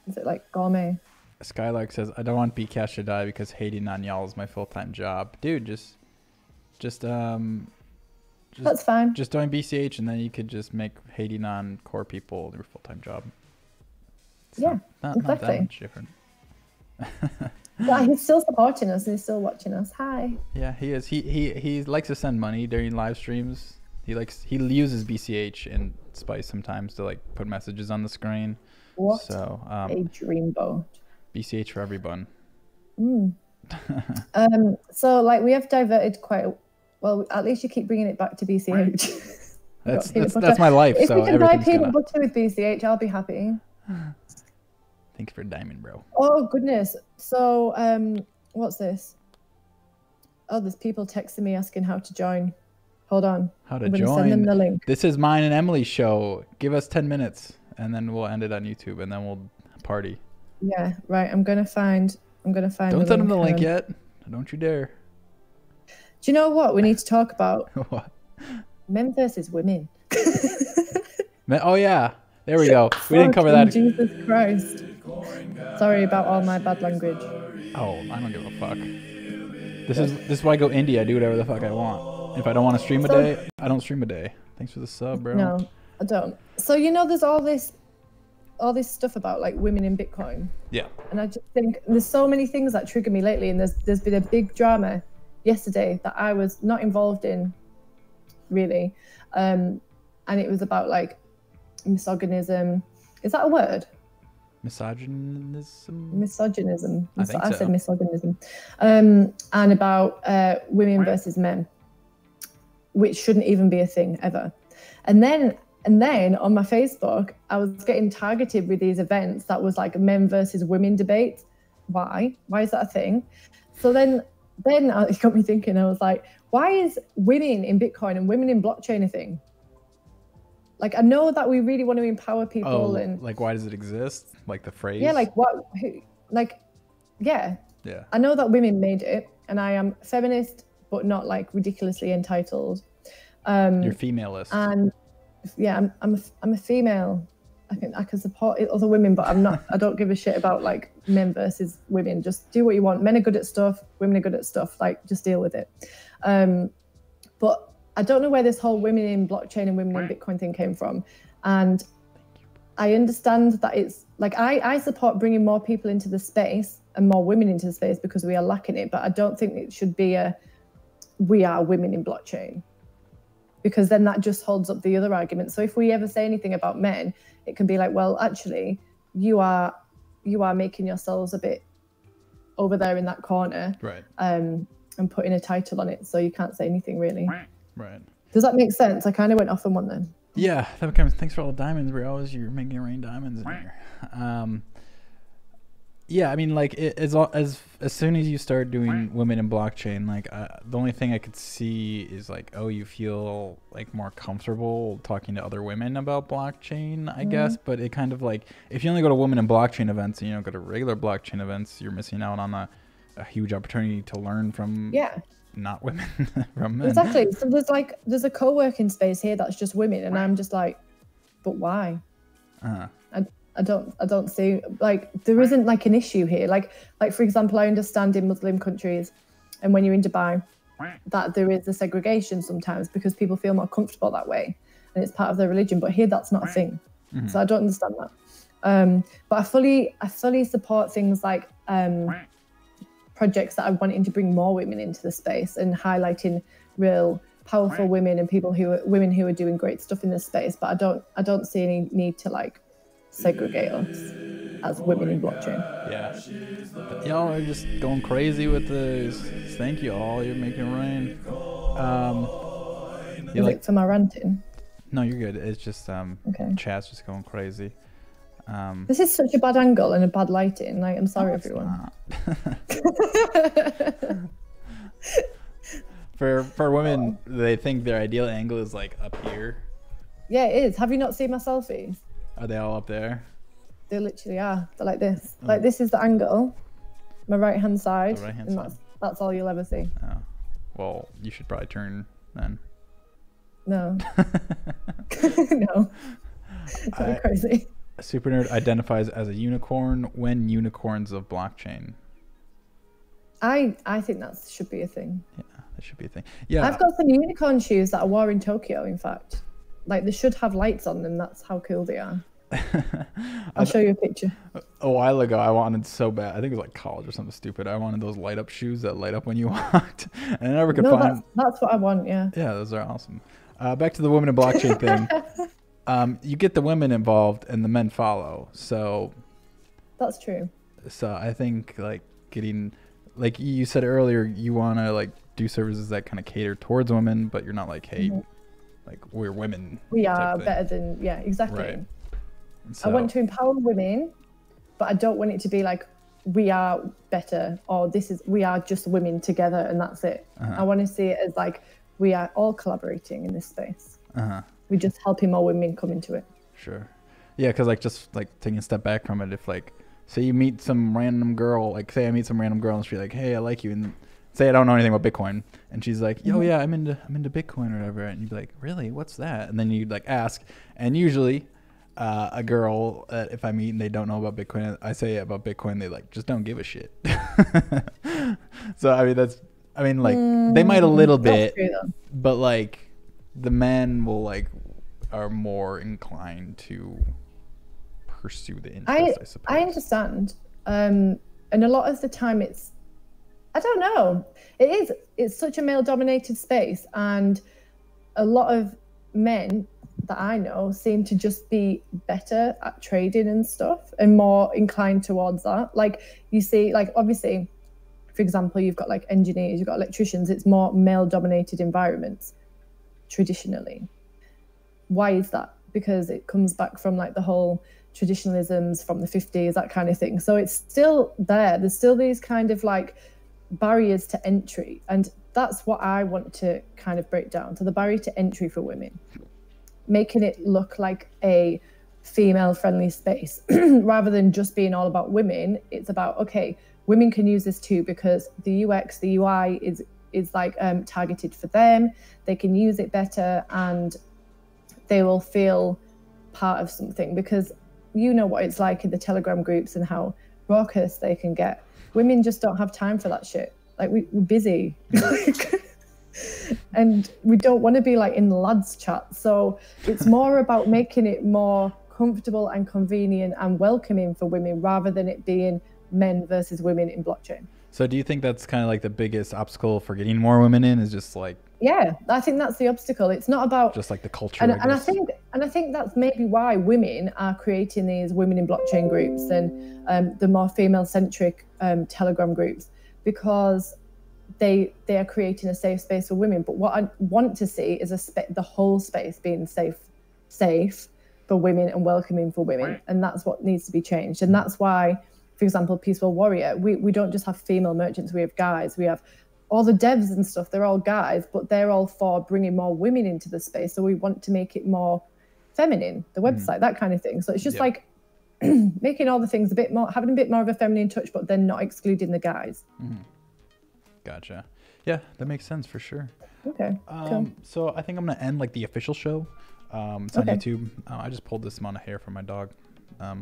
S1: Is it like gourmet?
S2: Skylark says, I don't want Bcash to die because hating on y'all is my full-time job. Dude, just
S1: That's fine.
S2: Just join BCH and then you could just make hating on core people your full-time job. It's
S1: Yeah,
S2: not that
S1: exactly.
S2: much different.
S1: Yeah, he's still supporting us and he's still watching us. Hi.
S2: Yeah, he is. He likes to send money during live streams. He uses BCH and Spice sometimes to like put messages on the screen.
S1: What
S2: So
S1: a dreamboat.
S2: BCH for everyone.
S1: So like we have diverted well. At least you keep bringing it back to BCH.
S2: That's my life.
S1: If
S2: so
S1: we can buy
S2: everything's
S1: peanut butter with BCH, I'll be happy.
S2: Thanks for diamond, bro.
S1: Oh goodness. So what's this? Oh, there's people texting me asking how to join. Hold on.
S2: How to
S1: I'm gonna
S2: join?
S1: Send them the link.
S2: This is mine and Emily's show. Give us 10 minutes, and then we'll end it on YouTube, and then we'll party.
S1: Yeah, right. I'm gonna find.
S2: Don't send them the link yet. Don't you dare.
S1: Do you know what we need to talk about?
S2: What?
S1: Men versus women.
S2: Oh yeah, there we go. We didn't cover that.
S1: Jesus Christ. Sorry about all my bad language.
S2: Oh, I don't give a fuck. This is why I go indie. I do whatever the fuck I want. If I don't want to stream a day, I don't stream a day. Thanks for the sub, bro.
S1: No, I don't. So there's all this stuff about like women in Bitcoin.
S2: Yeah.
S1: And I just think there's so many things that trigger me lately, and there's been a big drama yesterday that I was not involved in, really, and it was about like misogynism. Is that a word?
S2: Misogynism.
S1: Misogynism.
S2: I think
S1: I
S2: so.
S1: said misogynism, and about women versus men, which shouldn't even be a thing ever. And then on my Facebook, I was getting targeted with these events that was like men versus women debate. Why? Why is that a thing? So then it got me thinking. I was like, why is women in Bitcoin and women in blockchain a thing? Like, I know that we really want to empower people and
S2: like, why does it exist? Like the phrase?
S1: Yeah, like what? Like, yeah.
S2: Yeah.
S1: I know that women made it, and I am feminist, but not like ridiculously entitled.
S2: You're femalist.
S1: And yeah, I'm a female. I can support other women, but I'm not. I don't give a shit about like men versus women. Just do what you want. Men are good at stuff. Women are good at stuff. Like, just deal with it. But I don't know where this whole women in blockchain and women in Bitcoin thing came from. And I understand that it's like I support bringing more people into the space and more women into the space because we are lacking it. But I don't think it should be we are women in blockchain, because then that just holds up the other argument. So if we ever say anything about men, it can be like, well, actually, you are making yourselves a bit over there in that corner,
S2: right?
S1: And putting a title on it, so you can't say anything really.
S2: Right.
S1: Does that make sense? I kind of went off on one then.
S2: Yeah, that becomes. Thanks for all the diamonds, bro. You're making it rain diamonds in here. Yeah, I mean, like as soon as you start doing women in blockchain, like the only thing I could see is like, oh, you feel like more comfortable talking to other women about blockchain, I guess. But it kind of like, if you only go to women in blockchain events and you don't go to regular blockchain events, you're missing out on a huge opportunity to learn from not women, from men.
S1: Exactly. So there's a co-working space here that's just women, and I'm just like, but why? I don't see, like, there isn't like an issue here. Like for example, I understand in Muslim countries, and when you're in Dubai, that there is a segregation sometimes because people feel more comfortable that way, and it's part of their religion. But here, that's not a thing. So I don't understand that. But I fully support things like projects that are wanting to bring more women into the space and highlighting real powerful women and women who are doing great stuff in this space. But I don't see any need to like segregate us as women in blockchain.
S2: Yeah, y'all are just going crazy with this. Thank you all. You're making it rain.
S1: You like for my ranting?
S2: No, you're good. It's just chat's just going crazy.
S1: This is such a bad angle and a bad lighting. Like, I'm sorry, everyone.
S2: For women, they think their ideal angle is like up here.
S1: Yeah, it is. Have you not seen my selfies?
S2: Are they all up there?
S1: They literally are. They're like this. Like, this is the angle. My right-hand side.
S2: The right-hand
S1: and
S2: side.
S1: that's all you'll ever see.
S2: Oh. Well, you should probably turn then.
S1: No. No. It's really crazy.
S2: A super nerd identifies as a unicorn when unicorns of blockchain.
S1: I think that should be a thing.
S2: Yeah, that should be a thing. Yeah.
S1: I've got some unicorn shoes that I wore in Tokyo, in fact. Like, they should have lights on them. That's how cool they are. I'll show you a picture.
S2: A while ago, I wanted so bad. I think it was like college or something stupid. I wanted those light up shoes that light up when you walked, and I never could find.
S1: That's what I want. Yeah.
S2: Yeah, those are awesome. Back to the women in blockchain thing. You get the women involved and the men follow. So. That's
S1: true.
S2: So I think like getting, like you said earlier, you want to like do services that kind of cater towards women, but you're not like, hey, like we're women.
S1: We are better than, yeah, exactly.
S2: Right. So,
S1: I want to empower women, but I don't want it to be like we are better or we are just women together and that's it. I want to see it as like we are all collaborating in this space. We're just helping more women come into it.
S2: Sure. Yeah, because like just like taking a step back from it, if like say you meet some random girl, like say I meet some random girl and she's like, hey, I like you, and say I don't know anything about Bitcoin, and she's like, yo, yeah, I'm into Bitcoin or whatever, and you'd be like, really, what's that? And then you'd like ask, and usually a girl, if I meet and they don't know about Bitcoin, I say about Bitcoin, they like just don't give a shit. So I mean like they might a little bit, but like the men will like are more inclined to pursue the interest, I suppose.
S1: I understand, and a lot of the time I don't know, it's such a male dominated space, and a lot of men that I know seem to just be better at trading and stuff and more inclined towards that. Like you see, like obviously, for example, you've got like engineers, you've got electricians, it's more male dominated environments traditionally. Why is that? Because it comes back from like the whole traditionalisms from the 50s, that kind of thing. So it's still there. There's still these kind of like barriers to entry. And that's what I want to kind of break down. So the barrier to entry for women, making it look like a female-friendly space rather than just being all about women. It's about, okay, women can use this too because the UX, the UI is like targeted for them. They can use it better and they will feel part of something, because you know what it's like in the Telegram groups and how raucous they can get. Women just don't have time for that shit. Like we're busy. And we don't want to be like in lads chat. So it's more about making it more comfortable and convenient and welcoming for women rather than it being men versus women in blockchain.
S2: So do you think that's kind of like the biggest obstacle for getting more women in, is just like,
S1: yeah, I think that's the obstacle. It's not about
S2: just like the culture.
S1: And I think that's maybe why women are creating these women in blockchain groups and the more female centric Telegram groups, because they are creating a safe space for women. But what I want to see is the whole space being safe for women and welcoming for women. And that's what needs to be changed. And that's why, for example, Peaceful Warrior, we don't just have female merchants, we have guys, we have all the devs and stuff, they're all guys, but they're all for bringing more women into the space. So we want to make it more feminine, the website, that kind of thing. So it's just like making all the things having a bit more of a feminine touch, but then not excluding the guys.
S2: Gotcha. Yeah, that makes sense for sure.
S1: Okay. Cool.
S2: So I think I'm gonna end like the official show. It's on YouTube. I just pulled this amount of hair from my dog. But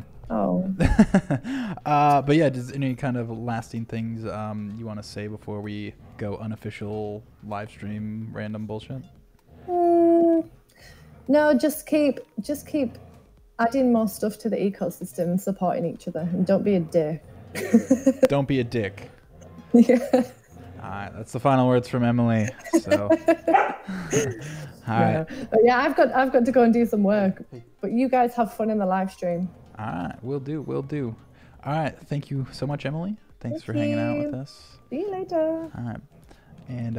S2: yeah, just any kind of lasting things you want to say before we go unofficial live stream random bullshit?
S1: No, just keep adding more stuff to the ecosystem and supporting each other, and don't be a dick.
S2: Don't be a dick.
S1: Yeah.
S2: All right, that's the final words from Emily. So, all right.
S1: But yeah, I've got to go and do some work. But you guys have fun in the live stream.
S2: All right, we'll do. All right, thank you so much, Emily. Thanks for hanging out with us.
S1: See you later.
S2: All right, and